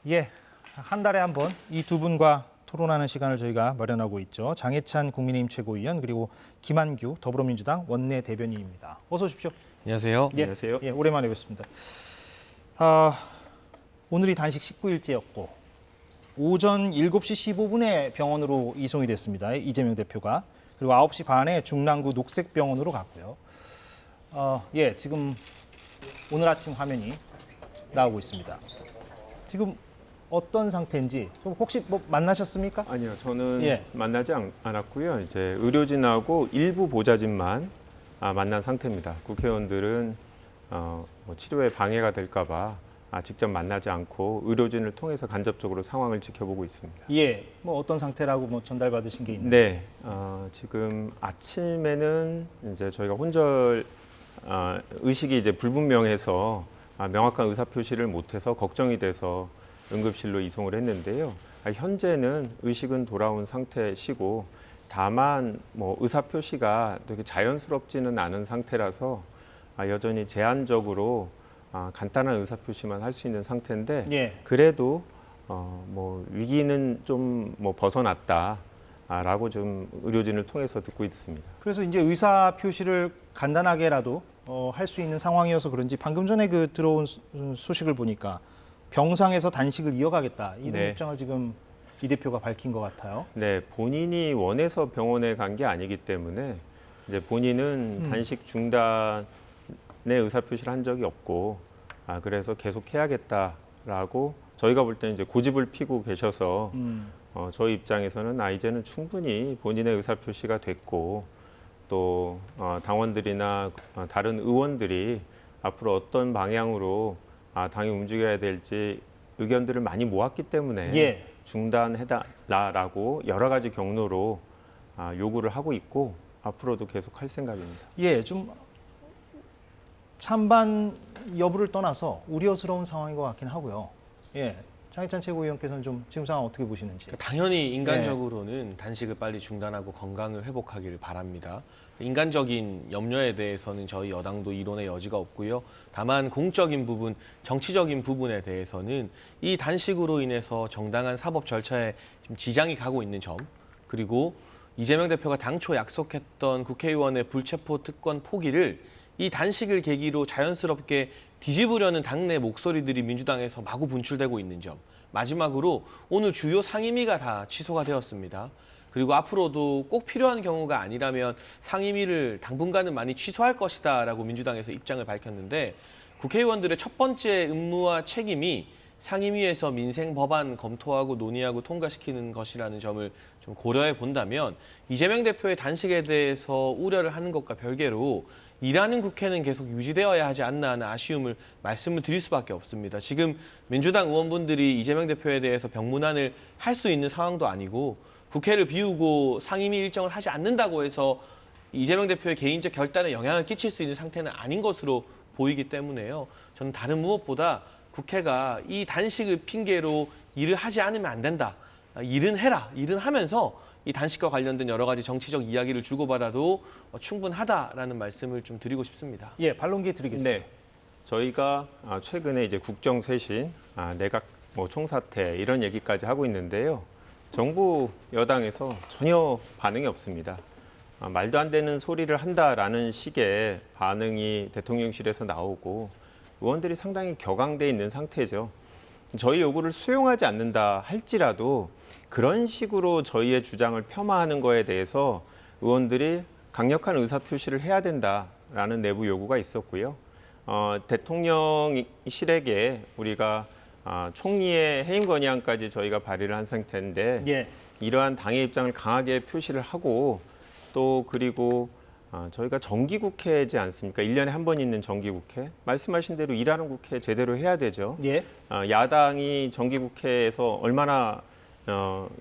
예, 한 달에 한 번 이 두 분과 토론하는 시간을 저희가 마련하고 있죠. 장해찬 국민의힘 최고위원 그리고 김한규 더불어민주당 원내 대변인입니다. 어서 오십시오. 안녕하세요. 예, 안녕하세요. 예, 오랜만에 뵙습니다. 오늘이 단식 19일째였고 오전 7시 15분에 병원으로 이송이 됐습니다. 이재명 대표가. 그리고 9시 반에 중랑구 녹색병원으로 갔고요. 예, 지금 오늘 아침 화면이 나오고 있습니다. 지금 어떤 상태인지 혹시 뭐 만나셨습니까? 아니요, 저는 예. 만나지 않았고요. 이제 의료진하고 일부 보좌진만 만난 상태입니다. 국회의원들은 뭐 치료에 방해가 될까봐 직접 만나지 않고 의료진을 통해서 간접적으로 상황을 지켜보고 있습니다. 예, 뭐 어떤 상태라고 뭐 전달받으신 게 있는지. 네, 지금 아침에는 이제 저희가 혼절 의식이 이제 불분명해서 명확한 의사 표시를 못해서 걱정이 돼서 응급실로 이송을 했는데요. 현재는 의식은 돌아온 상태시고 다만 뭐 의사 표시가 되게 자연스럽지는 않은 상태라서 여전히 제한적으로 간단한 의사 표시만 할 수 있는 상태인데 예. 그래도 뭐 위기는 좀 뭐 벗어났다라고 좀 의료진을 통해서 듣고 있습니다. 그래서 이제 의사 표시를 간단하게라도 할 수 있는 상황이어서 그런지 방금 전에 그 들어온 소식을 보니까 병상에서 단식을 이어가겠다 이런 네. 입장을 지금 이 대표가 밝힌 것 같아요. 네, 본인이 원해서 병원에 간 게 아니기 때문에 이제 본인은 단식 중단의 의사 표시를 한 적이 없고 그래서 계속 해야겠다라고 저희가 볼 때는 이제 고집을 피고 계셔서 저희 입장에서는 이제는 충분히 본인의 의사 표시가 됐고 또 당원들이나 다른 의원들이 앞으로 어떤 방향으로 당이 움직여야 될지 의견들을 많이 모았기 때문에 예. 중단해달라고 여러 가지 경로로 요구를 하고 있고 앞으로도 계속 할 생각입니다. 예, 좀 찬반 여부를 떠나서 우려스러운 상황인 것 같긴 하고요. 예, 장해찬 최고위원께서는 좀 지금 상황 어떻게 보시는지. 당연히 인간적으로는 단식을 빨리 중단하고 건강을 회복하기를 바랍니다. 인간적인 염려에 대해서는 저희 여당도 이론의 여지가 없고요. 다만 공적인 부분, 정치적인 부분에 대해서는 이 단식으로 인해서 정당한 사법 절차에 지금 지장이 가고 있는 점, 그리고 이재명 대표가 당초 약속했던 국회의원의 불체포 특권 포기를 이 단식을 계기로 자연스럽게 뒤집으려는 당내 목소리들이 민주당에서 마구 분출되고 있는 점, 마지막으로 오늘 주요 상임위가 다 취소가 되었습니다. 그리고 앞으로도 꼭 필요한 경우가 아니라면 상임위를 당분간은 많이 취소할 것이다라고 민주당에서 입장을 밝혔는데 국회의원들의 첫 번째 임무와 책임이 상임위에서 민생 법안 검토하고 논의하고 통과시키는 것이라는 점을 좀 고려해 본다면 이재명 대표의 단식에 대해서 우려를 하는 것과 별개로 일하는 국회는 계속 유지되어야 하지 않나 하는 아쉬움을 말씀을 드릴 수밖에 없습니다. 지금 민주당 의원분들이 이재명 대표에 대해서 병문안을 할 수 있는 상황도 아니고 국회를 비우고 상임위 일정을 하지 않는다고 해서 이재명 대표의 개인적 결단에 영향을 끼칠 수 있는 상태는 아닌 것으로 보이기 때문에요. 저는 다른 무엇보다 국회가 이 단식을 핑계로 일을 하지 않으면 안 된다. 일은 해라. 일은 하면서 이 단식과 관련된 여러 가지 정치적 이야기를 주고받아도 충분하다라는 말씀을 좀 드리고 싶습니다. 예, 반론기 드리겠습니다. 네, 저희가 최근에 이제 국정쇄신, 내각 총사퇴 이런 얘기까지 하고 있는데요. 정부 여당에서 전혀 반응이 없습니다. 말도 안 되는 소리를 한다라는 식의 반응이 대통령실에서 나오고 의원들이 상당히 격앙돼 있는 상태죠. 저희 요구를 수용하지 않는다 할지라도 그런 식으로 저희의 주장을 폄하하는 거에 대해서 의원들이 강력한 의사표시를 해야 된다라는 내부 요구가 있었고요. 대통령실에게 우리가 총리의 해임 건의안까지 저희가 발의를 한 상태인데 예. 이러한 당의 입장을 강하게 표시를 하고 또 그리고 저희가 정기국회이지 않습니까? 1년에 한 번 있는 정기국회. 말씀하신 대로 일하는 국회 제대로 해야 되죠. 예. 야당이 정기국회에서 얼마나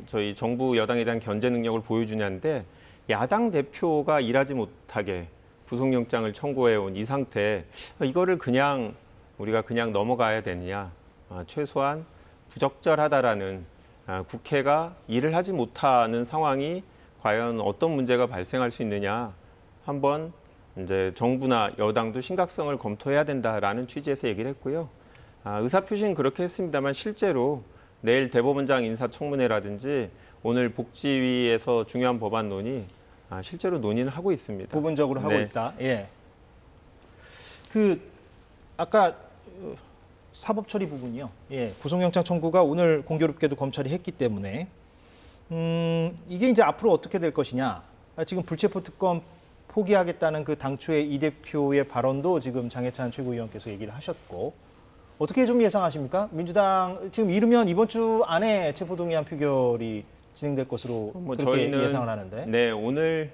저희 정부 여당에 대한 견제 능력을 보여주냐인데 야당 대표가 일하지 못하게 구속영장을 청구해온 이 상태 이거를 그냥 우리가 그냥 넘어가야 되느냐. 최소한 부적절하다라는 국회가 일을 하지 못하는 상황이 과연 어떤 문제가 발생할 수 있느냐 한번 이제 정부나 여당도 심각성을 검토해야 된다라는 취지에서 얘기를 했고요. 의사표시는 그렇게 했습니다만 실제로 내일 대법원장 인사청문회라든지 오늘 복지위에서 중요한 법안 실제로 논의는 하고 있습니다. 부분적으로 하고 네. 있다. 예. 그 아까 사법 처리 부분이요. 예. 구속영장 청구가 오늘 공교롭게도 검찰이 했기 때문에 이게 이제 앞으로 어떻게 될 것이냐. 지금 불체포 특검 포기하겠다는 그 당초의 이 대표의 발언도 지금 장해찬 최고위원께서 얘기를 하셨고 어떻게 좀 예상하십니까? 민주당 지금 이르면 이번 주 안에 체포동의안 표결이 진행될 것으로 그렇게 저희는 예상을 하는데. 네, 오늘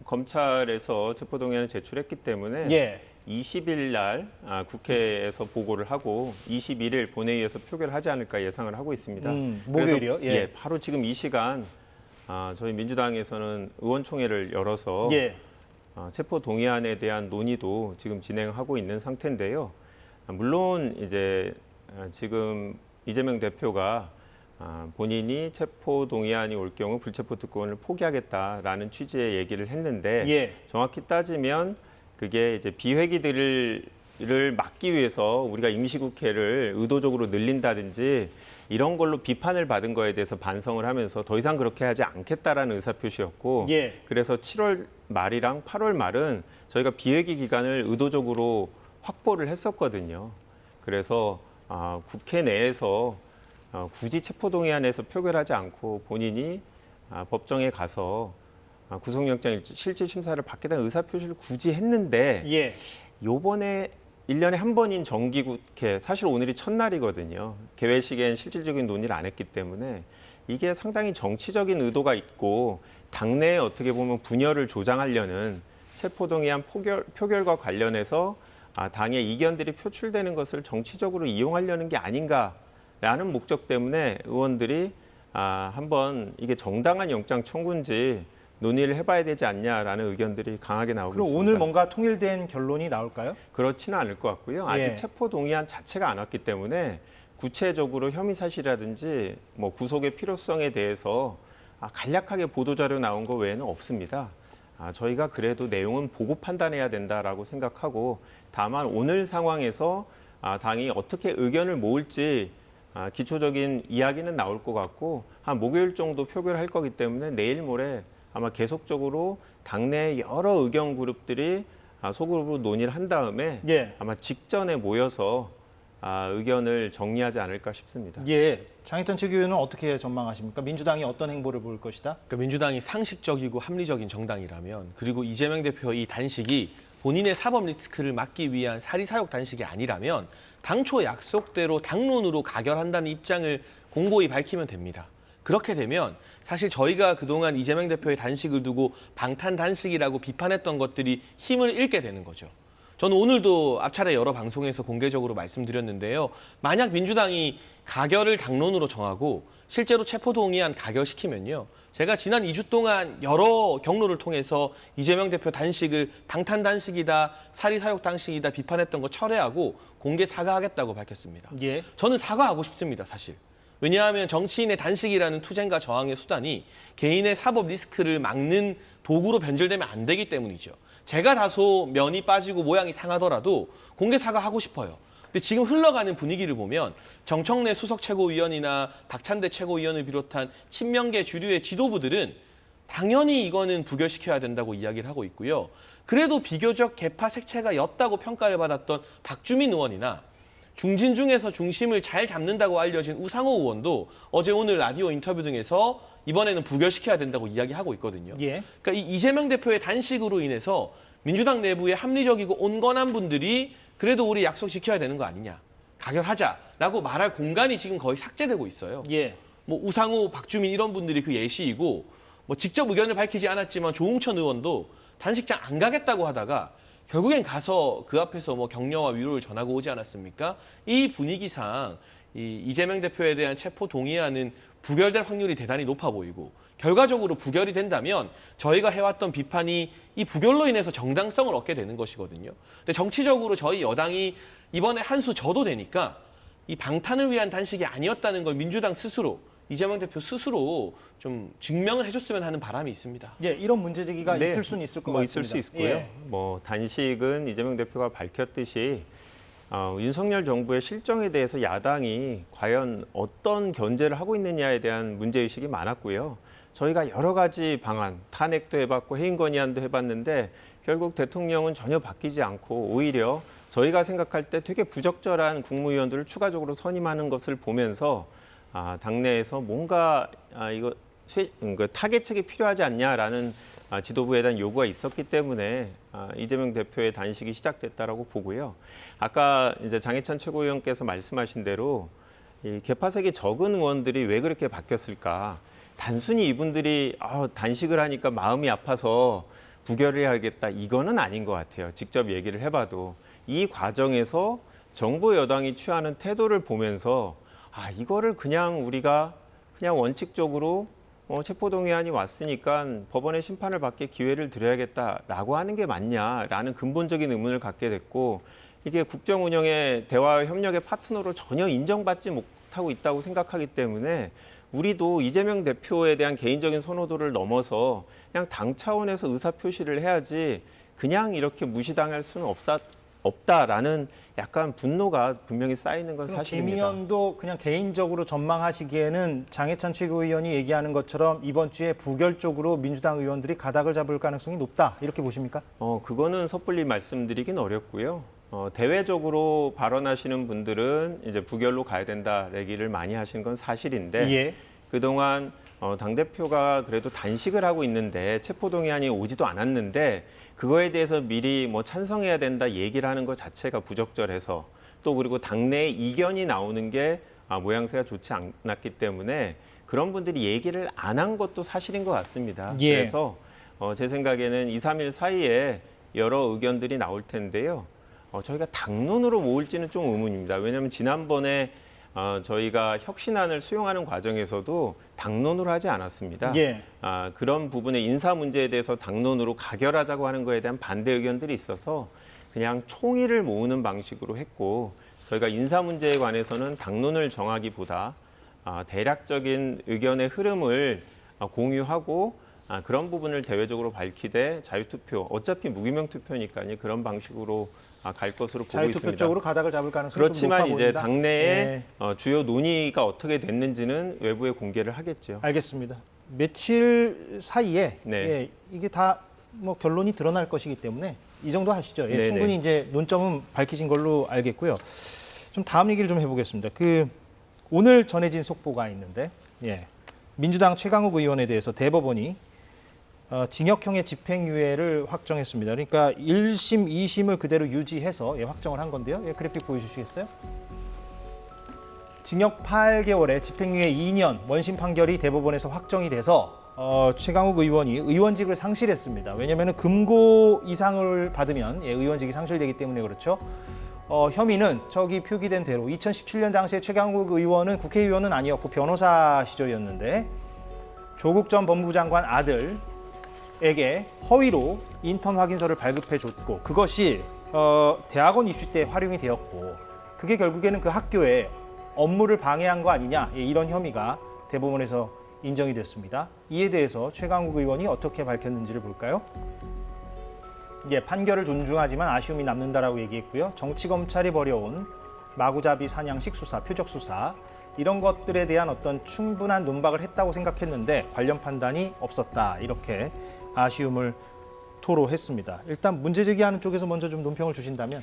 검찰에서 체포동의안을 제출했기 때문에 예. 20일 날 국회에서 보고를 하고 21일 본회의에서 표결을 하지 않을까 예상을 하고 있습니다. 목요일이요? 그래서, 예, 바로 지금 이 시간 저희 민주당에서는 의원총회를 열어서 예. 체포 동의안에 대한 논의도 지금 진행하고 있는 상태인데요. 물론 이제 지금 이재명 대표가 본인이 체포 동의안이 올 경우 불체포 특권을 포기하겠다라는 취지의 얘기를 했는데 예. 정확히 따지면 그게 이제 비회기들을 막기 위해서 우리가 임시국회를 의도적으로 늘린다든지 이런 걸로 비판을 받은 거에 대해서 반성을 하면서 더 이상 그렇게 하지 않겠다라는 의사표시였고 예. 그래서 7월 말이랑 8월 말은 저희가 비회기 기간을 의도적으로 확보를 했었거든요. 그래서 국회 내에서 굳이 체포동의안에서 표결하지 않고 본인이 법정에 가서 구속영장 실질 심사를 받겠다는 의사표시를 굳이 했는데 예. 요번에 1년에 한 번인 정기국회, 사실 오늘이 첫날이거든요. 개회식엔 실질적인 논의를 안 했기 때문에 이게 상당히 정치적인 의도가 있고 당내에 어떻게 보면 분열을 조장하려는 체포동의안 표결과 관련해서 당의 이견들이 표출되는 것을 정치적으로 이용하려는 게 아닌가라는 목적 때문에 의원들이 한번 이게 정당한 영장 청구인지 논의를 해봐야 되지 않냐라는 의견들이 강하게 나오고 그럼 있습니다. 오늘 뭔가 통일된 결론이 나올까요? 그렇지는 않을 것 같고요. 아직 예. 체포 동의안 자체가 안 왔기 때문에 구체적으로 혐의 사실이라든지 뭐 구속의 필요성에 대해서 간략하게 보도 자료 나온 거 외에는 없습니다. 저희가 그래도 내용은 보고 판단해야 된다라고 생각하고 다만 오늘 상황에서 당이 어떻게 의견을 모을지 기초적인 이야기는 나올 것 같고 한 목요일 정도 표결할 거기 때문에 내일 모레 아마 계속적으로 당내 여러 의견 그룹들이 소그룹으로 논의를 한 다음에 예. 아마 직전에 모여서 의견을 정리하지 않을까 싶습니다. 예. 장해찬 최고위원은 어떻게 전망하십니까? 민주당이 어떤 행보를 보일 것이다? 그러니까 민주당이 상식적이고 합리적인 정당이라면 그리고 이재명 대표의 이 단식이 본인의 사법 리스크를 막기 위한 사리사욕 단식이 아니라면 당초 약속대로 당론으로 가결한다는 입장을 공고히 밝히면 됩니다. 그렇게 되면 사실 저희가 그동안 이재명 대표의 단식을 두고 방탄 단식이라고 비판했던 것들이 힘을 잃게 되는 거죠. 저는 오늘도 앞차례 여러 방송에서 공개적으로 말씀드렸는데요. 만약 민주당이 가결을 당론으로 정하고 실제로 체포동의안 가결시키면요. 제가 지난 2주 동안 여러 경로를 통해서 이재명 대표 단식을 방탄 단식이다, 사리사욕 단식이다 비판했던 거 철회하고 공개 사과하겠다고 밝혔습니다. 예. 저는 사과하고 싶습니다, 사실. 왜냐하면 정치인의 단식이라는 투쟁과 저항의 수단이 개인의 사법 리스크를 막는 도구로 변질되면 안 되기 때문이죠. 제가 다소 면이 빠지고 모양이 상하더라도 공개 사과하고 싶어요. 근데 지금 흘러가는 분위기를 보면 정청래 수석 최고위원이나 박찬대 최고위원을 비롯한 친명계 주류의 지도부들은 당연히 이거는 부결시켜야 된다고 이야기를 하고 있고요. 그래도 비교적 개파 색채가 였다고 평가를 받았던 박주민 의원이나 중진 중에서 중심을 잘 잡는다고 알려진 우상호 의원도 어제 오늘 라디오 인터뷰 등에서 이번에는 부결시켜야 된다고 이야기하고 있거든요. 예. 그러니까 이 이재명 대표의 단식으로 인해서 민주당 내부의 합리적이고 온건한 분들이 그래도 우리 약속 지켜야 되는 거 아니냐, 가결하자라고 말할 공간이 지금 거의 삭제되고 있어요. 예. 뭐 우상호, 박주민 이런 분들이 그 예시이고 뭐 직접 의견을 밝히지 않았지만 조홍천 의원도 단식장 안 가겠다고 하다가 결국엔 가서 그 앞에서 뭐 격려와 위로를 전하고 오지 않았습니까? 이 분위기상 이재명 대표에 대한 체포 동의안은 부결될 확률이 대단히 높아 보이고 결과적으로 부결이 된다면 저희가 해왔던 비판이 이 부결로 인해서 정당성을 얻게 되는 것이거든요. 근데 정치적으로 저희 여당이 이번에 한 수 져도 되니까 이 방탄을 위한 단식이 아니었다는 걸 민주당 스스로 이재명 대표 스스로 좀 증명을 해줬으면 하는 바람이 있습니다. 예, 이런 문제 제기가 네, 있을 수는 있을 것 뭐 같습니다. 있을 수 있고요. 예. 뭐 단식은 이재명 대표가 밝혔듯이 윤석열 정부의 실정에 대해서 야당이 과연 어떤 견제를 하고 있느냐에 대한 문제의식이 많았고요. 저희가 여러 가지 방안, 탄핵도 해봤고 해임 건의안도 해봤는데 결국 대통령은 전혀 바뀌지 않고 오히려 저희가 생각할 때 되게 부적절한 국무위원들을 추가적으로 선임하는 것을 보면서 당내에서 뭔가 이거 타개책이 필요하지 않냐라는 지도부에 대한 요구가 있었기 때문에 이재명 대표의 단식이 시작됐다라고 보고요. 아까 이제 장해찬 최고위원께서 말씀하신 대로 이 개파색이 적은 의원들이 왜 그렇게 바뀌었을까? 단순히 이분들이 단식을 하니까 마음이 아파서 부결을 해야겠다. 이거는 아닌 것 같아요. 직접 얘기를 해봐도 이 과정에서 정부 여당이 취하는 태도를 보면서 이거를 그냥 우리가 그냥 원칙적으로 체포동의안이 왔으니까 법원의 심판을 받게 기회를 드려야겠다라고 하는 게 맞냐라는 근본적인 의문을 갖게 됐고 이게 국정 운영의 대화 협력의 파트너로 전혀 인정받지 못하고 있다고 생각하기 때문에 우리도 이재명 대표에 대한 개인적인 선호도를 넘어서 그냥 당 차원에서 의사 표시를 해야지 그냥 이렇게 무시당할 수는 없다라는 약간 분노가 분명히 쌓이는 건 사실입니다. 김 의원도 그냥 개인적으로 전망하시기에는 장해찬 최고위원이 얘기하는 것처럼 이번 주에 부결 쪽으로 민주당 의원들이 가닥을 잡을 가능성이 높다 이렇게 보십니까? 그거는 섣불리 말씀드리긴 어렵고요. 대외적으로 발언하시는 분들은 이제 부결로 가야 된다 얘기를 많이 하신 건 사실인데 예. 그동안 당대표가 그래도 단식을 하고 있는데 체포동의안이 오지도 않았는데 그거에 대해서 미리 뭐 찬성해야 된다 얘기를 하는 것 자체가 부적절해서 또 그리고 당내에 이견이 나오는 게 모양새가 좋지 않았기 때문에 그런 분들이 얘기를 안 한 것도 사실인 것 같습니다. 예. 그래서 제 생각에는 2, 3일 사이에 여러 의견들이 나올 텐데요. 저희가 당론으로 모을지는 좀 의문입니다. 왜냐하면 지난번에 저희가 혁신안을 수용하는 과정에서도 당론으로 하지 않았습니다. 예. 그런 부분의 인사 문제에 대해서 당론으로 가결하자고 하는 거에 대한 반대 의견들이 있어서 그냥 총의를 모으는 방식으로 했고 저희가 인사 문제에 관해서는 당론을 정하기보다 대략적인 의견의 흐름을 공유하고 그런 부분을 대외적으로 밝히되 자유투표, 어차피 무기명 투표니까요. 그런 방식으로 갈 것으로 보고 자유투표 있습니다. 쪽으로 가닥을 잡을 가능성이 좀 그렇지만 높아 이제 보인다. 당내에 예. 주요 논의가 어떻게 됐는지는 외부에 공개를 하겠죠. 알겠습니다. 며칠 사이에 네. 예, 이게 다 뭐 결론이 드러날 것이기 때문에 이 정도 하시죠. 예, 네네. 충분히 이제 논점은 밝히신 걸로 알겠고요. 좀 다음 얘기를 좀 해보겠습니다. 오늘 전해진 속보가 있는데 민주당 최강욱 의원에 대해서 대법원이 징역형의 집행유예를 확정했습니다. 그러니까 1심, 2심을 그대로 유지해서 확정을 한 건데요. 그래픽 보여주시겠어요? 징역 8개월에 집행유예 2년 원심 판결이 대법원에서 확정이 돼서 최강욱 의원이 의원직을 상실했습니다. 왜냐하면 금고 이상을 받으면 의원직이 상실되기 때문에 그렇죠. 혐의는 저기 표기된 대로 2017년 당시에 최강욱 의원은 국회의원은 아니었고 변호사 시절이었는데 조국 전 법무부 장관 아들에게 허위로 인턴 확인서를 발급해줬고 그것이 대학원 입시 때 활용이 되었고 그게 결국에는 그 학교에 업무를 방해한 거 아니냐 이런 혐의가 대법원에서 인정이 됐습니다. 이에 대해서 최강욱 의원이 어떻게 밝혔는지를 볼까요? 판결을 존중하지만 아쉬움이 남는다라고 얘기했고요. 정치검찰이 벌여온 마구잡이 사냥식 수사, 표적 수사 이런 것들에 대한 어떤 충분한 논박을 했다고 생각했는데 관련 판단이 없었다. 이렇게 아쉬움을 토로했습니다. 일단 문제 제기하는 쪽에서 먼저 좀 논평을 주신다면.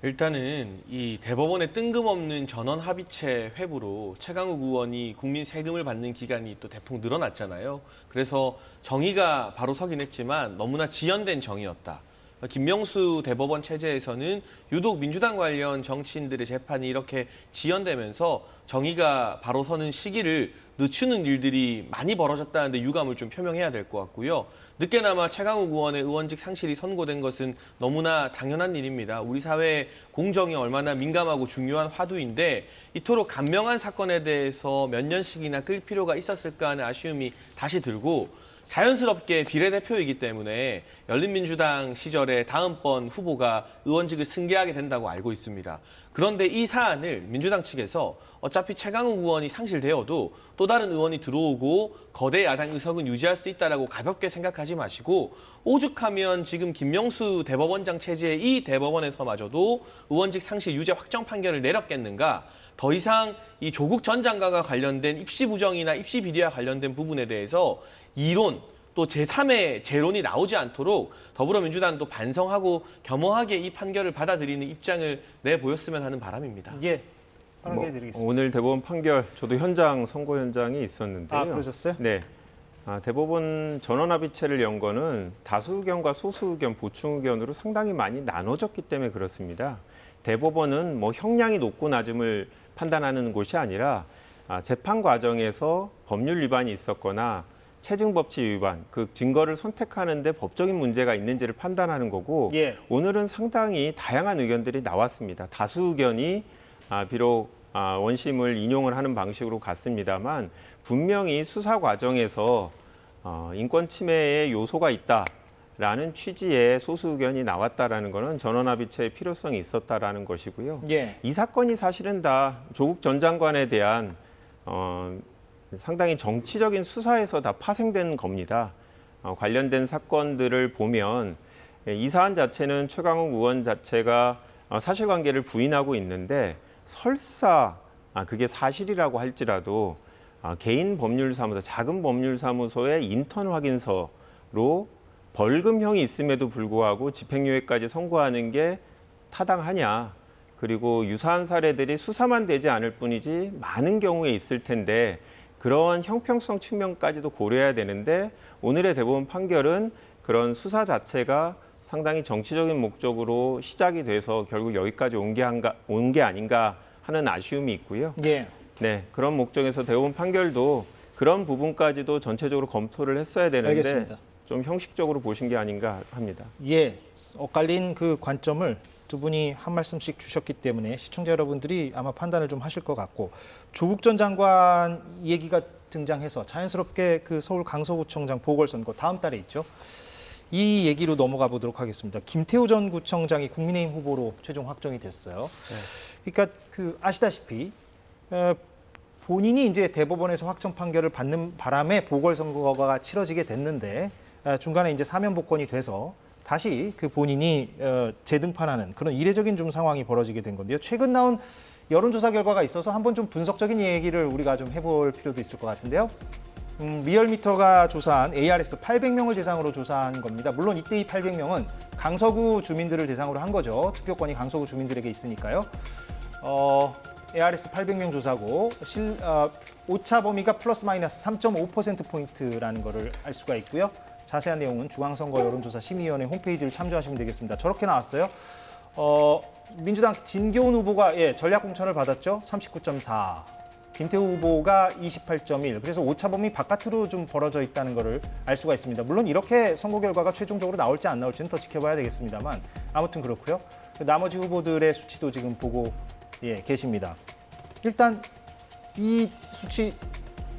일단은 이 대법원의 뜬금없는 전원 합의체 회부로 최강욱 의원이 국민 세금을 받는 기간이 또 대폭 늘어났잖아요. 그래서 정의가 바로 서긴 했지만 너무나 지연된 정의였다. 김명수 대법원 체제에서는 유독 민주당 관련 정치인들의 재판이 이렇게 지연되면서 정의가 바로 서는 시기를 늦추는 일들이 많이 벌어졌다는데 유감을 좀 표명해야 될 것 같고요. 늦게나마 최강욱 의원의 의원직 상실이 선고된 것은 너무나 당연한 일입니다. 우리 사회의 공정이 얼마나 민감하고 중요한 화두인데 이토록 간명한 사건에 대해서 몇 년씩이나 끌 필요가 있었을까 하는 아쉬움이 다시 들고 자연스럽게 비례대표이기 때문에 열린민주당 시절에 다음번 후보가 의원직을 승계하게 된다고 알고 있습니다. 그런데 이 사안을 민주당 측에서 어차피 최강욱 의원이 상실되어도 또 다른 의원이 들어오고 거대 야당 의석은 유지할 수 있다라고 가볍게 생각하지 마시고 오죽하면 지금 김명수 대법원장 체제의 이 대법원에서마저도 의원직 상실 유죄 확정 판결을 내렸겠는가? 더 이상 이 조국 전 장관과 관련된 입시 부정이나 입시 비리와 관련된 부분에 대해서 이론 또 제3의 재론이 나오지 않도록 더불어민주당도 반성하고 겸허하게 이 판결을 받아들이는 입장을 내보였으면 하는 바람입니다. 예, 빠르게 드리겠습니다. 오늘 대법원 판결, 저도 현장 선고 현장에 있었는데요. 아, 그러셨어요? 네. 대법원 전원합의체를 연 거는 다수 의견과 소수 의견, 보충 의견으로 상당히 많이 나눠졌기 때문에 그렇습니다. 대법원은 뭐 형량이 높고 낮음을 판단하는 곳이 아니라 재판 과정에서 법률 위반이 있었거나 체증법치 위반, 그 증거를 선택하는데 법적인 문제가 있는지를 판단하는 거고 예. 오늘은 상당히 다양한 의견들이 나왔습니다. 다수 의견이 비록 원심을 인용을 하는 방식으로 갔습니다만 분명히 수사 과정에서 인권 침해의 요소가 있다라는 취지의 소수 의견이 나왔다라는 것은 전원합의체의 필요성이 있었다라는 것이고요. 예. 이 사건이 사실은 다 조국 전 장관에 대한 상당히 정치적인 수사에서 다 파생된 겁니다. 관련된 사건들을 보면 이 사안 자체는 최강욱 의원 자체가 사실관계를 부인하고 있는데 설사 그게 사실이라고 할지라도 개인 법률사무소, 작은 법률사무소의 인턴 확인서로 벌금형이 있음에도 불구하고 집행유예까지 선고하는 게 타당하냐. 그리고 유사한 사례들이 수사만 되지 않을 뿐이지 많은 경우에 있을 텐데 그런 형평성 측면까지도 고려해야 되는데 오늘의 대법원 판결은 그런 수사 자체가 상당히 정치적인 목적으로 시작이 돼서 결국 여기까지 온 게 아닌가 하는 아쉬움이 있고요. 예. 네, 그런 목적에서 대법원 판결도 그런 부분까지도 전체적으로 검토를 했어야 되는데 알겠습니다. 좀 형식적으로 보신 게 아닌가 합니다. 예, 엇갈린 그 관점을 두 분이 한 말씀씩 주셨기 때문에 시청자 여러분들이 아마 판단을 좀 하실 것 같고 조국 전 장관 얘기가 등장해서 자연스럽게 그 서울 강서구청장 보궐선거 다음 달에 있죠. 이 얘기로 넘어가 보도록 하겠습니다. 김태우 전 구청장이 국민의힘 후보로 최종 확정이 됐어요. 그러니까 그 아시다시피 본인이 이제 대법원에서 확정 판결을 받는 바람에 보궐선거가 치러지게 됐는데 중간에 이제 사면 복권이 돼서 다시 그 본인이 재등판하는 그런 이례적인 좀 상황이 벌어지게 된 건데요. 최근 나온 여론조사 결과가 있어서 한번 좀 분석적인 얘기를 우리가 좀 해볼 필요도 있을 것 같은데요. 리얼미터가 조사한 ARS 800명을 대상으로 조사한 겁니다. 물론 이때 이 800명은 강서구 주민들을 대상으로 한 거죠. 투표권이 강서구 주민들에게 있으니까요. ARS 800명 조사고 오차 범위가 플러스 마이너스 3.5%포인트라는 거를 알 수가 있고요. 자세한 내용은 중앙선거 여론조사 심의위원회 홈페이지를 참조하시면 되겠습니다. 저렇게 나왔어요. 민주당 진교훈 후보가 전략 공천을 받았죠. 39.4. 김태우 후보가 28.1. 그래서 오차 범위 바깥으로 좀 벌어져 있다는 거를 알 수가 있습니다. 물론 이렇게 선거 결과가 최종적으로 나올지 안 나올지는 더 지켜봐야 되겠습니다만 아무튼 그렇고요. 나머지 후보들의 수치도 지금 보고 계십니다. 일단 이 수치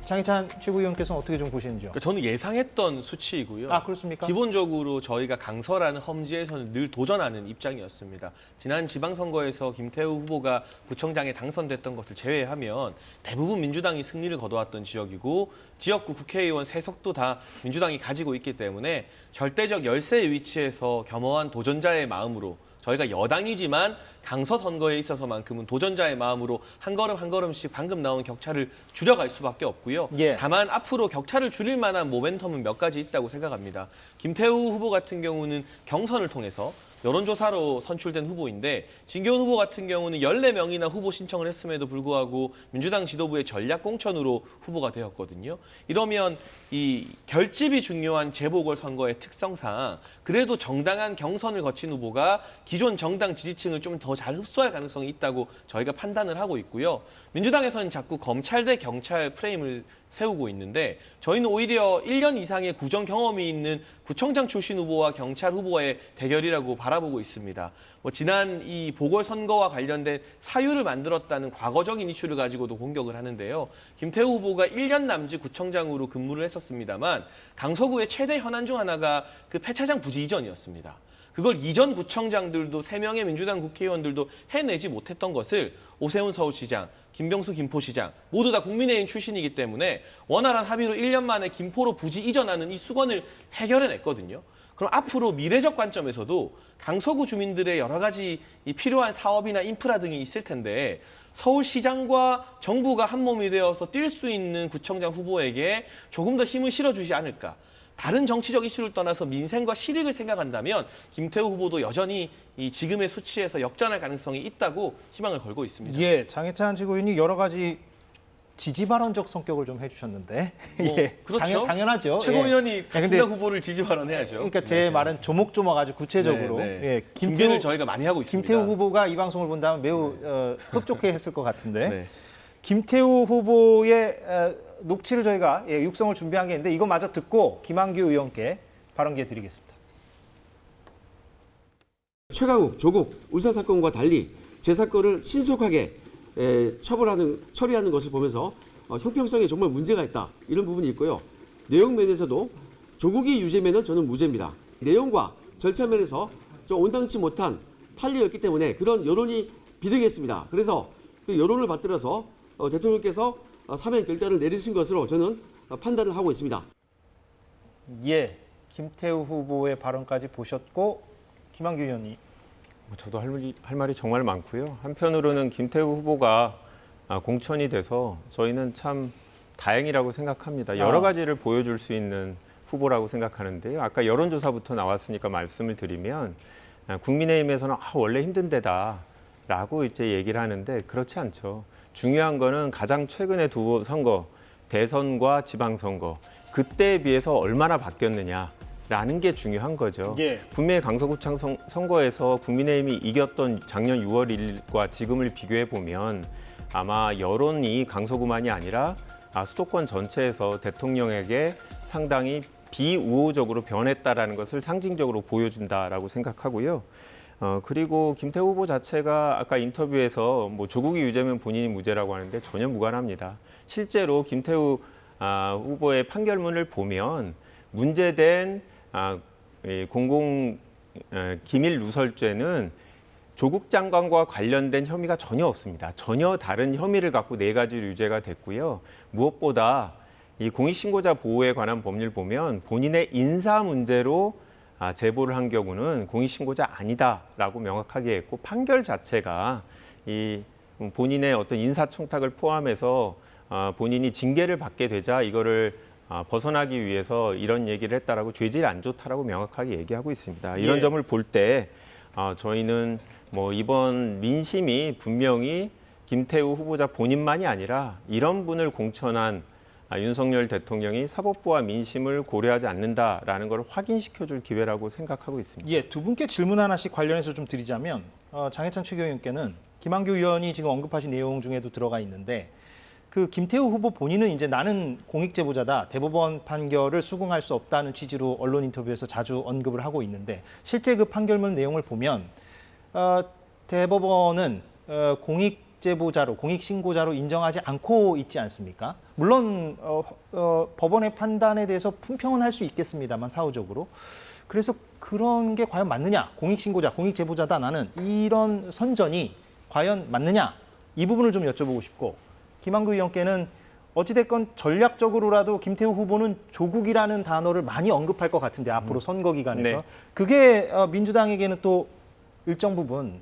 장희찬 최고위원께서는 어떻게 좀 보시는지요? 그러니까 저는 예상했던 수치이고요. 아, 그렇습니까? 기본적으로 저희가 강서라는 험지에서는 늘 도전하는 입장이었습니다. 지난 지방선거에서 김태우 후보가 구청장에 당선됐던 것을 제외하면 대부분 민주당이 승리를 거둬왔던 지역이고 지역구 국회의원 세석도 다 민주당이 가지고 있기 때문에 절대적 열세의 위치에서 겸허한 도전자의 마음으로 저희가 여당이지만 강서 선거에 있어서만큼은 도전자의 마음으로 한 걸음 한 걸음씩 방금 나온 격차를 줄여갈 수밖에 없고요. 예. 다만 앞으로 격차를 줄일 만한 모멘텀은 몇 가지 있다고 생각합니다. 김태우 후보 같은 경우는 경선을 통해서 여론조사로 선출된 후보인데 진교훈 후보 같은 경우는 14명이나 후보 신청을 했음에도 불구하고 민주당 지도부의 전략 공천으로 후보가 되었거든요. 이러면 이 결집이 중요한 재보궐선거의 특성상 그래도 정당한 경선을 거친 후보가 기존 정당 지지층을 좀 더 잘 흡수할 가능성이 있다고 저희가 판단을 하고 있고요. 민주당에서는 자꾸 검찰 대 경찰 프레임을 세우고 있는데 저희는 오히려 1년 이상의 구정 경험이 있는 구청장 출신 후보와 경찰 후보의 대결이라고 바라보고 있습니다. 지난 이 보궐선거와 관련된 사유를 만들었다는 과거적인 이슈를 가지고도 공격을 하는데요. 김태우 후보가 1년 남짓 구청장으로 근무를 했었습니다만 강서구의 최대 현안 중 하나가 그 폐차장 부지 이전이었습니다. 그걸 이전 구청장들도 3명의 민주당 국회의원들도 해내지 못했던 것을 오세훈 서울시장, 김병수 김포시장 모두 다 국민의힘 출신이기 때문에 원활한 합의로 1년 만에 김포로 부지 이전하는 이 수건을 해결해냈거든요. 그럼 앞으로 미래적 관점에서도 강서구 주민들의 여러 가지 이 필요한 사업이나 인프라 등이 있을 텐데 서울시장과 정부가 한 몸이 되어서 뛸 수 있는 구청장 후보에게 조금 더 힘을 실어주지 않을까. 다른 정치적 이슈를 떠나서 민생과 실익을 생각한다면 김태우 후보도 여전히 이 지금의 수치에서 역전할 가능성이 있다고 희망을 걸고 있습니다. 예, 장해찬 지구위원이 여러 가지 지지 발언적 성격을 좀 해주셨는데, 예, 그렇죠. 당연하죠. 최고위원이 예. 같은 근데 당 후보를 지지 발언해야죠. 그러니까 제 말은 조목조목 아주 구체적으로 네, 네. 예, 준비를 저희가 많이 하고 있습니다. 김태우 후보가 이 방송을 본다면 매우 흡족해 했을 것 같은데 네. 김태우 후보의 녹취를 저희가 육성을 준비한 게 있는데 이거 마저 듣고 김한규 의원께 발언 기회 드리겠습니다. 최강욱, 조국, 울산 사건과 달리 제 사건을 신속하게 처리하는 것을 보면서 형평성에 정말 문제가 있다. 이런 부분이 있고요. 내용 면에서도 조국이 유죄면은 저는 무죄입니다. 내용과 절차 면에서 좀 온당치 못한 판례였기 때문에 그런 여론이 비등했습니다. 그래서 그 여론을 받들어서 대통령께서 사면 결단을 내리신 것으로 저는 판단을 하고 있습니다. 예, 김태우 후보의 발언까지 보셨고 김한규 의원이 저도 할 말이 정말 많고요. 한편으로는 김태우 후보가 공천이 돼서 저희는 참 다행이라고 생각합니다. 여러 가지를 보여줄 수 있는 후보라고 생각하는데요. 아까 여론조사부터 나왔으니까 말씀을 드리면 국민의힘에서는 원래 힘든 데다라고 이제 얘기를 하는데 그렇지 않죠. 중요한 거는 가장 최근의 두 선거, 대선과 지방선거, 그때에 비해서 얼마나 바뀌었느냐라는 게 중요한 거죠. 예. 분명히 강서구청 선거에서 국민의힘이 이겼던 작년 6월 1일과 지금을 비교해 보면 아마 여론이 강서구만이 아니라 수도권 전체에서 대통령에게 상당히 비우호적으로 변했다라는 것을 상징적으로 보여준다라고 생각하고요. 그리고 김태우 후보 자체가 아까 인터뷰에서 조국이 유죄면 본인이 무죄라고 하는데 전혀 무관합니다. 실제로 김태우 후보의 판결문을 보면 문제된 공공 기밀 누설죄는 조국 장관과 관련된 혐의가 전혀 없습니다. 전혀 다른 혐의를 갖고 4가지로 유죄가 됐고요. 무엇보다 이 공익신고자 보호에 관한 법률 보면 본인의 인사 문제로 제보를 한 경우는 공익신고자 아니다라고 명확하게 했고 판결 자체가 이 본인의 어떤 인사청탁을 포함해서 본인이 징계를 받게 되자 이거를 벗어나기 위해서 이런 얘기를 했다라고 죄질이 안 좋다라고 명확하게 얘기하고 있습니다. 이런 예. 점을 볼 때 저희는 이번 민심이 분명히 김태우 후보자 본인만이 아니라 이런 분을 공천한 윤석열 대통령이 사법부와 민심을 고려하지 않는다라는 걸 확인시켜줄 기회라고 생각하고 있습니다. 예, 두 분께 질문 하나씩 관련해서 좀 드리자면 장해찬 최고위원께는 김한규 의원이 지금 언급하신 내용 중에도 들어가 있는데 그 김태우 후보 본인은 이제 나는 공익제보자다, 대법원 판결을 수긍할 수 없다는 취지로 언론 인터뷰에서 자주 언급을 하고 있는데 실제 그 판결문 내용을 보면 대법원은 공익제보자로, 공익신고자로 인정하지 않고 있지 않습니까? 물론 법원의 판단에 대해서 품평은 할 수 있겠습니다만 사후적으로. 그래서 그런 게 과연 맞느냐? 공익신고자, 공익제보자다 나는 이런 선전이 과연 맞느냐? 이 부분을 좀 여쭤보고 싶고 김한규 의원께는 어찌됐건 전략적으로라도 김태우 후보는 조국이라는 단어를 많이 언급할 것 같은데 앞으로 선거 기간에서 네. 그게 민주당에게는 또 일정 부분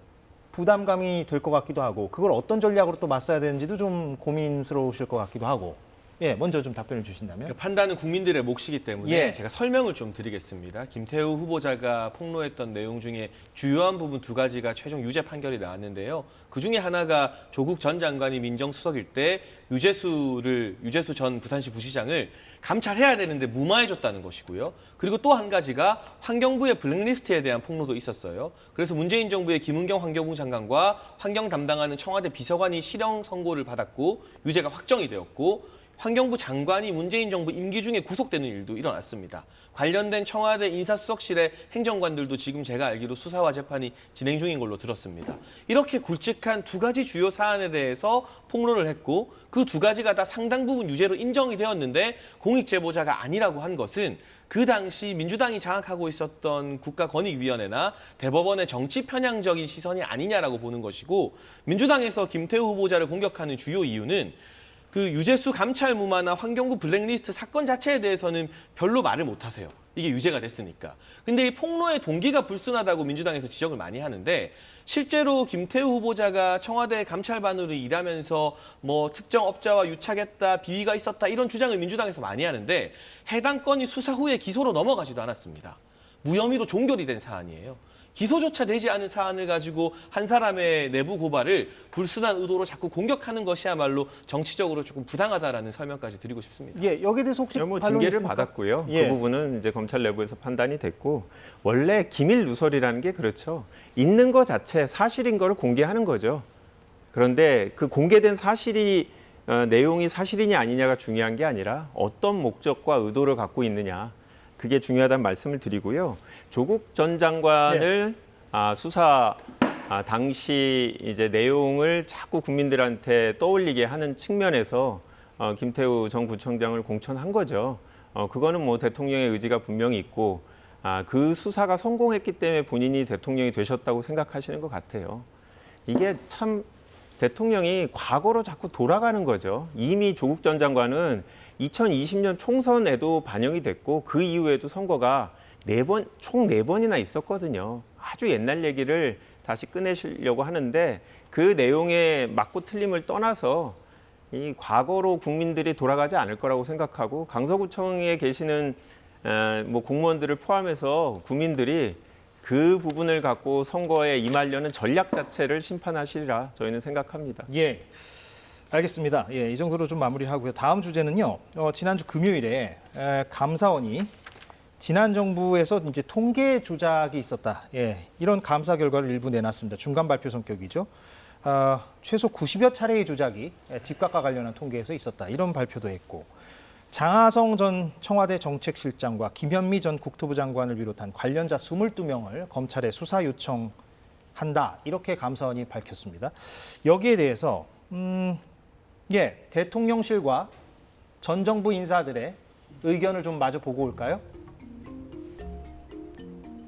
부담감이 될 것 같기도 하고 그걸 어떤 전략으로 또 맞서야 되는지도 좀 고민스러우실 것 같기도 하고 예, 먼저 좀 답변을 주신다면. 그러니까 판단은 국민들의 몫이기 때문에 예. 제가 설명을 좀 드리겠습니다. 김태우 후보자가 폭로했던 내용 중에 주요한 부분 2가지가 최종 유죄 판결이 나왔는데요. 그중에 하나가 조국 전 장관이 민정수석일 때 유재수 전 부산시 부시장을 감찰해야 되는데 무마해줬다는 것이고요. 그리고 또 한 가지가 환경부의 블랙리스트에 대한 폭로도 있었어요. 그래서 문재인 정부의 김은경 환경부 장관과 환경 담당하는 청와대 비서관이 실형 선고를 받았고 유죄가 확정이 되었고 환경부 장관이 문재인 정부 임기 중에 구속되는 일도 일어났습니다. 관련된 청와대 인사수석실의 행정관들도 지금 제가 알기로 수사와 재판이 진행 중인 걸로 들었습니다. 이렇게 굵직한 두 가지 주요 사안에 대해서 폭로를 했고 그 두 가지가 다 상당 부분 유죄로 인정이 되었는데 공익제보자가 아니라고 한 것은 그 당시 민주당이 장악하고 있었던 국가권익위원회나 대법원의 정치 편향적인 시선이 아니냐라고 보는 것이고 민주당에서 김태우 후보자를 공격하는 주요 이유는 그 유재수 감찰 무마나 환경부 블랙리스트 사건 자체에 대해서는 별로 말을 못 하세요. 이게 유죄가 됐으니까. 근데 이 폭로의 동기가 불순하다고 민주당에서 지적을 많이 하는데 실제로 김태우 후보자가 청와대 감찰반으로 일하면서 뭐 특정 업자와 유착했다, 비위가 있었다 이런 주장을 민주당에서 많이 하는데 해당 건이 수사 후에 기소로 넘어가지도 않았습니다. 무혐의로 종결이 된 사안이에요. 기소조차 되지 않은 사안을 가지고 한 사람의 내부 고발을 불순한 의도로 자꾸 공격하는 것이야말로 정치적으로 조금 부당하다라는 설명까지 드리고 싶습니다. 예, 여기에 대해서 혹시 뭐 반론이 징계를 있습니까? 받았고요. 예. 그 부분은 이제 검찰 내부에서 판단이 됐고 원래 기밀 누설이라는 게 그렇죠. 있는 것 자체 사실인 거를 공개하는 거죠. 그런데 그 공개된 사실이 내용이 사실이냐 아니냐가 중요한 게 아니라 어떤 목적과 의도를 갖고 있느냐. 그게 중요하다는 말씀을 드리고요. 조국 전 장관을 수사 당시 이제 내용을 자꾸 국민들한테 떠올리게 하는 측면에서 김태우 전 구청장을 공천한 거죠. 그거는 뭐 대통령의 의지가 분명히 있고 그 수사가 성공했기 때문에 본인이 대통령이 되셨다고 생각하시는 것 같아요. 이게 참 대통령이 과거로 자꾸 돌아가는 거죠. 이미 조국 전 장관은 2020년 총선에도 반영이 됐고 그 이후에도 선거가 총 4번이나 있었거든요. 아주 옛날 얘기를 다시 꺼내시려고 하는데 그 내용의 맞고 틀림을 떠나서 이 과거로 국민들이 돌아가지 않을 거라고 생각하고 강서구청에 계시는 뭐 공무원들을 포함해서 국민들이 그 부분을 갖고 선거에 임하려는 전략 자체를 심판하시리라 저희는 생각합니다. 예, 알겠습니다. 예, 이 정도로 좀 마무리하고요. 다음 주제는요. 지난주 금요일에 감사원이 지난 정부에서 이제 통계 조작이 있었다. 예, 이런 감사 결과를 일부 내놨습니다. 중간 발표 성격이죠. 최소 90여 차례의 조작이 집값과 관련한 통계에서 있었다. 이런 발표도 했고 장하성 전 청와대 정책실장과 김현미 전 국토부 장관을 비롯한 관련자 22명을 검찰에 수사 요청한다. 이렇게 감사원이 밝혔습니다. 여기에 대해서 대통령실과 전 정부 인사들의 의견을 좀 마저 보고 올까요?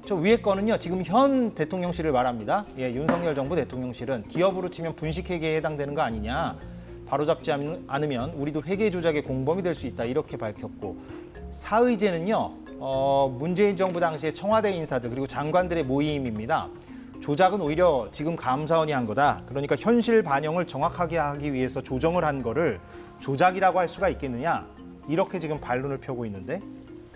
저 위에 거는요, 지금 현 대통령실을 말합니다. 예, 윤석열 정부 대통령실은 기업으로 치면 분식회계에 해당되는 거 아니냐. 바로잡지 않으면 우리도 회계 조작의 공범이 될 수 있다. 이렇게 밝혔고 사의제는요, 문재인 정부 당시에 청와대 인사들 그리고 장관들의 모임입니다. 조작은 오히려 지금 감사원이 한 거다. 그러니까 현실 반영을 정확하게 하기 위해서 조정을 한 거를 조작이라고 할 수가 있겠느냐. 이렇게 지금 반론을 펴고 있는데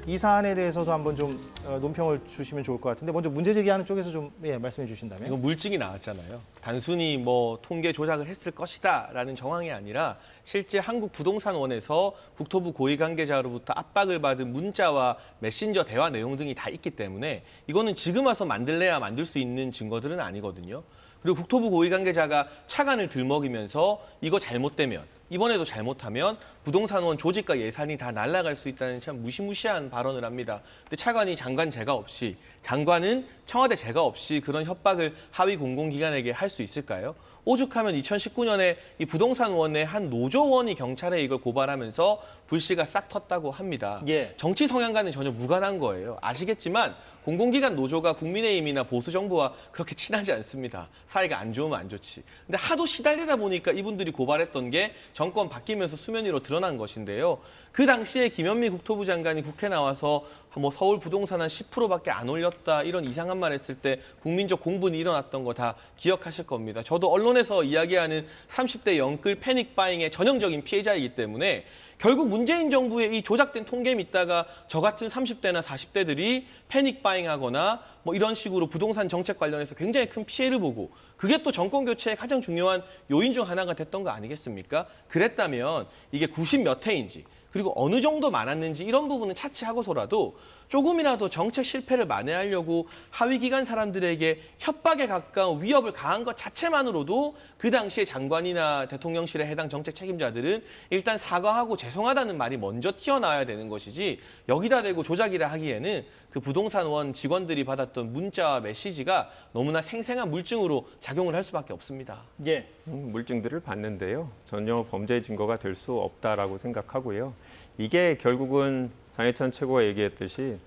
이 사안에 대해서도 한번 좀 논평을 주시면 좋을 것 같은데 먼저 문제 제기하는 쪽에서 좀 말씀해 주신다면. 이거 물증이 나왔잖아요. 단순히 뭐 통계 조작을 했을 것이다라는 정황이 아니라 실제 한국부동산원에서 국토부 고위 관계자로부터 압박을 받은 문자와 메신저 대화 내용 등이 다 있기 때문에 이거는 지금 와서 만들래야 만들 수 있는 증거들은 아니거든요. 그리고 국토부 고위 관계자가 차관을 들먹이면서 이거 잘못되면 이번에도 잘못하면 부동산원 조직과 예산이 다 날아갈 수 있다는 참 무시무시한 발언을 합니다. 근데 차관이 장관 제가 없이 장관은 청와대 제가 없이 그런 협박을 하위 공공기관에게 할 수 있을까요? 오죽하면 2019년에 이 부동산원의 한 노조원이 경찰에 이걸 고발하면서 불씨가 싹 텄다고 합니다. 예. 정치 성향과는 전혀 무관한 거예요. 아시겠지만 공공기관 노조가 국민의힘이나 보수 정부와 그렇게 친하지 않습니다. 사이가 안 좋으면 안 좋지. 근데 하도 시달리다 보니까 이분들이 고발했던 게 정권 바뀌면서 수면 위로 드러난 것인데요. 그 당시에 김현미 국토부 장관이 국회 나와서 뭐 서울 부동산 한 10%밖에 안 올렸다 이런 이상한 말 했을 때 국민적 공분이 일어났던 거 다 기억하실 겁니다. 저도 언론에서 이야기하는 30대 영끌 패닉 바잉의 전형적인 피해자이기 때문에 결국 문재인 정부의 이 조작된 통계 믿다가 저 같은 30대나 40대들이 패닉 바잉하거나 뭐 이런 식으로 부동산 정책 관련해서 굉장히 큰 피해를 보고 그게 또 정권 교체의 가장 중요한 요인 중 하나가 됐던 거 아니겠습니까? 그랬다면 이게 90몇 회인지 그리고 어느 정도 많았는지 이런 부분은 차치하고서라도 조금이라도 정책 실패를 만회하려고 하위 기관 사람들에게 협박에 가까운 위협을 가한 것 자체만으로도 그 당시에 장관이나 대통령실에 해당 정책 책임자들은 일단 사과하고 죄송하다는 말이 먼저 튀어나와야 되는 것이지 여기다 대고 조작이라 하기에는 그 부동산원 직원들이 받았던 문자와 메시지가 너무나 생생한 물증으로 작용을 할 수밖에 없습니다. 예. 물증들을 봤는데요. 전혀 범죄 증거가 될 수 없다라고 생각하고요. 이게 결국은 장해찬 최고가 얘기했듯이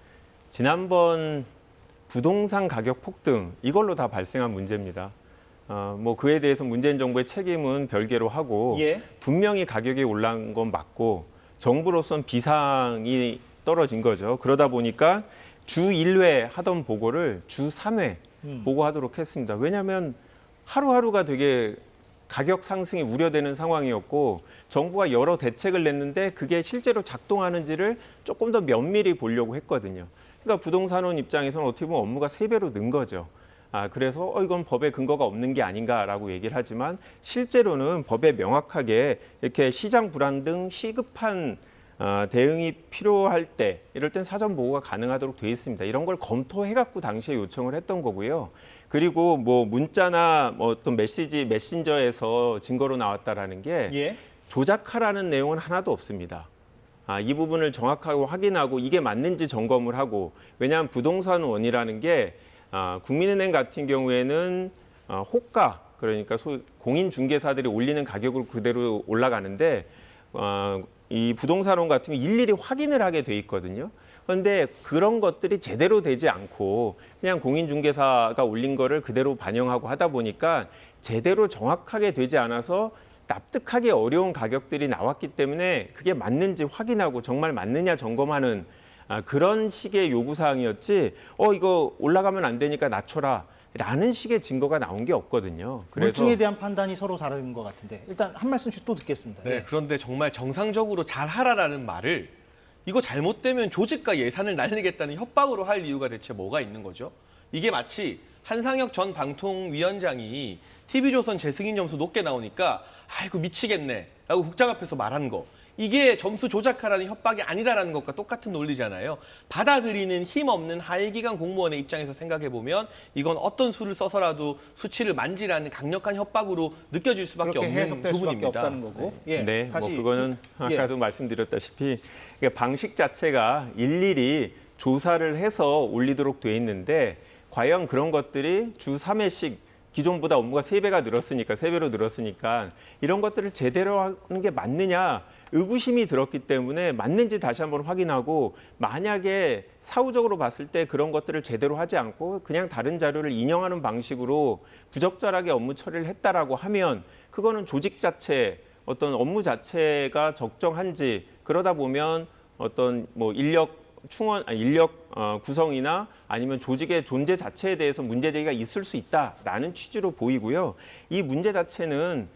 지난번 부동산 가격 폭등 이걸로 다 발생한 문제입니다. 뭐 그에 대해서 문재인 정부의 책임은 별개로 하고 예. 분명히 가격이 올라간 건 맞고 정부로선 비상이 떨어진 거죠. 그러다 보니까 주 1회 하던 보고를 주 3회 보고하도록 했습니다. 왜냐하면 하루하루가 되게 가격 상승이 우려되는 상황이었고 정부가 여러 대책을 냈는데 그게 실제로 작동하는지를 조금 더 면밀히 보려고 했거든요. 그러니까 부동산원 입장에서는 어떻게 보면 업무가 3배로 는 거죠. 그래서 이건 법에 근거가 없는 게 아닌가라고 얘기를 하지만 실제로는 법에 명확하게 이렇게 시장 불안 등 시급한 대응이 필요할 때 이럴 땐 사전 보고가 가능하도록 돼 있습니다. 이런 걸 검토해 갖고 당시에 요청을 했던 거고요. 그리고 뭐 문자나 뭐 어떤 메신저에서 증거로 나왔다라는 게 예. 조작하라는 내용은 하나도 없습니다. 이 부분을 정확하게 확인하고 이게 맞는지 점검을 하고 왜냐하면 부동산원이라는 게 국민은행 같은 경우에는 호가 그러니까 공인중개사들이 올리는 가격으로 그대로 올라가는데 이 부동산원 같은 경우 일일이 확인을 하게 돼 있거든요. 그런데 그런 것들이 제대로 되지 않고 그냥 공인중개사가 올린 거를 그대로 반영하고 하다 보니까 제대로 정확하게 되지 않아서 납득하기 어려운 가격들이 나왔기 때문에 그게 맞는지 확인하고 정말 맞느냐 점검하는 그런 식의 요구사항이었지 이거 올라가면 안 되니까 낮춰라 라는 식의 증거가 나온 게 없거든요. 물증에 대한 판단이 서로 다른 것 같은데 일단 한 말씀씩 또 듣겠습니다. 네, 그런데 정말 정상적으로 잘하라라는 말을 이거 잘못되면 조직과 예산을 날리겠다는 협박으로 할 이유가 대체 뭐가 있는 거죠? 이게 마치 한상혁 전 방통위원장이 TV조선 재승인 점수 높게 나오니까 아이고 미치겠네 라고 국장 앞에서 말한 거. 이게 점수 조작하라는 협박이 아니다라는 것과 똑같은 논리잖아요. 받아들이는 힘없는 하위기관 공무원의 입장에서 생각해보면 이건 어떤 수를 써서라도 수치를 만지라는 강력한 협박으로 느껴질 수밖에 그렇게 없는 해석될 수밖에 부분입니다. 없다는 거고. 예, 네, 뭐 다시 그거는 예. 아까도 말씀드렸다시피 방식 자체가 일일이 조사를 해서 올리도록 돼 있는데 과연 그런 것들이 주 3회씩 기존보다 업무가 3배가 늘었으니까 3배로 늘었으니까 이런 것들을 제대로 하는 게 맞느냐 의구심이 들었기 때문에 맞는지 다시 한번 확인하고 만약에 사후적으로 봤을 때 그런 것들을 제대로 하지 않고 그냥 다른 자료를 인용하는 방식으로 부적절하게 업무 처리를 했다라고 하면 그거는 조직 자체 어떤 업무 자체가 적정한지 그러다 보면 어떤 뭐 인력 구성이나 아니면 조직의 존재 자체에 대해서 문제 제기가 있을 수 있다라는 취지로 보이고요. 이 문제 자체는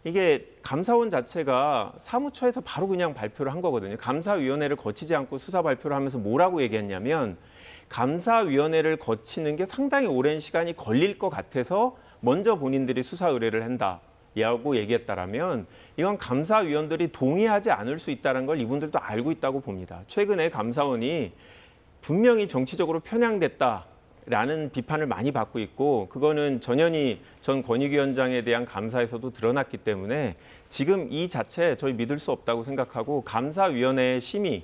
이게 감사원 자체가 사무처에서 바로 그냥 발표를 한 거거든요. 감사위원회를 거치지 않고 수사 발표를 하면서 뭐라고 얘기했냐면 감사위원회를 거치는 게 상당히 오랜 시간이 걸릴 것 같아서 먼저 본인들이 수사 의뢰를 한다라고 얘기했다라면 이건 감사위원들이 동의하지 않을 수 있다는 걸 이분들도 알고 있다고 봅니다. 최근에 감사원이 분명히 정치적으로 편향됐다라는 비판을 많이 받고 있고 그거는 전현희 전 권익위원장에 대한 감사에서도 드러났기 때문에 지금 이 자체 저희 믿을 수 없다고 생각하고 감사위원회의 심의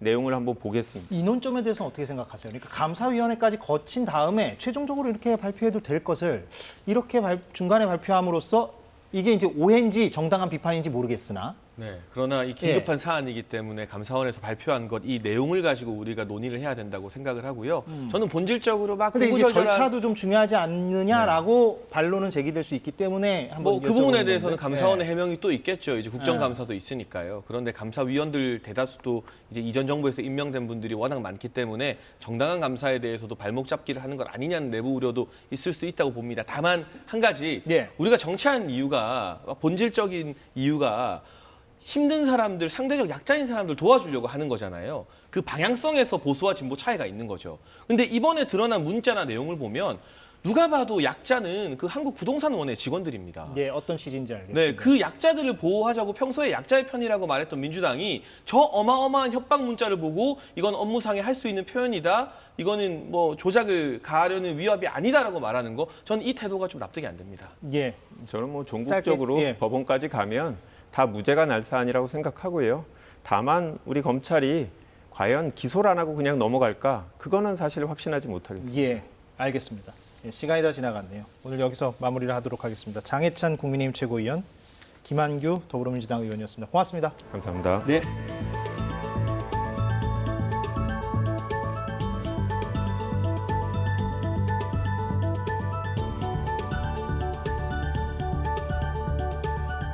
내용을 한번 보겠습니다. 이 논점에 대해서는 어떻게 생각하세요? 그러니까 감사위원회까지 거친 다음에 최종적으로 이렇게 발표해도 될 것을 이렇게 중간에 발표함으로써 이게 이제 오해인지 정당한 비판인지 모르겠으나 네, 그러나 이 긴급한 사안이기 때문에 감사원에서 발표한 것 이 내용을 가지고 우리가 논의를 해야 된다고 생각을 하고요. 저는 본질적으로 막 근데 이제 구구절절한 절차도 좀 중요하지 않느냐라고 반론은 제기될 수 있기 때문에 한번 그 부분에 여쭤보는 대해서는 건데. 감사원의 예. 해명이 또 있겠죠. 이제 국정감사도 있으니까요. 그런데 감사위원들 대다수도 이제 이전 정부에서 임명된 분들이 워낙 많기 때문에 정당한 감사에 대해서도 발목 잡기를 하는 것 아니냐는 내부 우려도 있을 수 있다고 봅니다. 다만 한 가지 예. 우리가 정치하는 이유가 본질적인 이유가 힘든 사람들, 상대적 약자인 사람들 도와주려고 하는 거잖아요. 그 방향성에서 보수와 진보 차이가 있는 거죠. 근데 이번에 드러난 문자나 내용을 보면 누가 봐도 약자는 그 한국부동산원의 직원들입니다. 예, 어떤 취지인지 알겠습니다. 네, 그 약자들을 보호하자고 평소에 약자의 편이라고 말했던 민주당이 저 어마어마한 협박 문자를 보고 이건 업무상에 할 수 있는 표현이다. 이거는 뭐 조작을 가하려는 위협이 아니다라고 말하는 거, 저는 이 태도가 좀 납득이 안 됩니다. 저는 뭐 종국적으로 짧게, 예. 법원까지 가면 다 무죄가 날 사안이라고 생각하고요. 다만 우리 검찰이 과연 기소를 안 하고 그냥 넘어갈까? 그거는 사실 확신하지 못하겠습니다. 예, 알겠습니다. 예, 시간이 다 지나갔네요. 오늘 여기서 마무리를 하도록 하겠습니다. 장해찬 국민의힘 최고위원, 김한규 더불어민주당 의원이었습니다. 고맙습니다. 감사합니다. 네.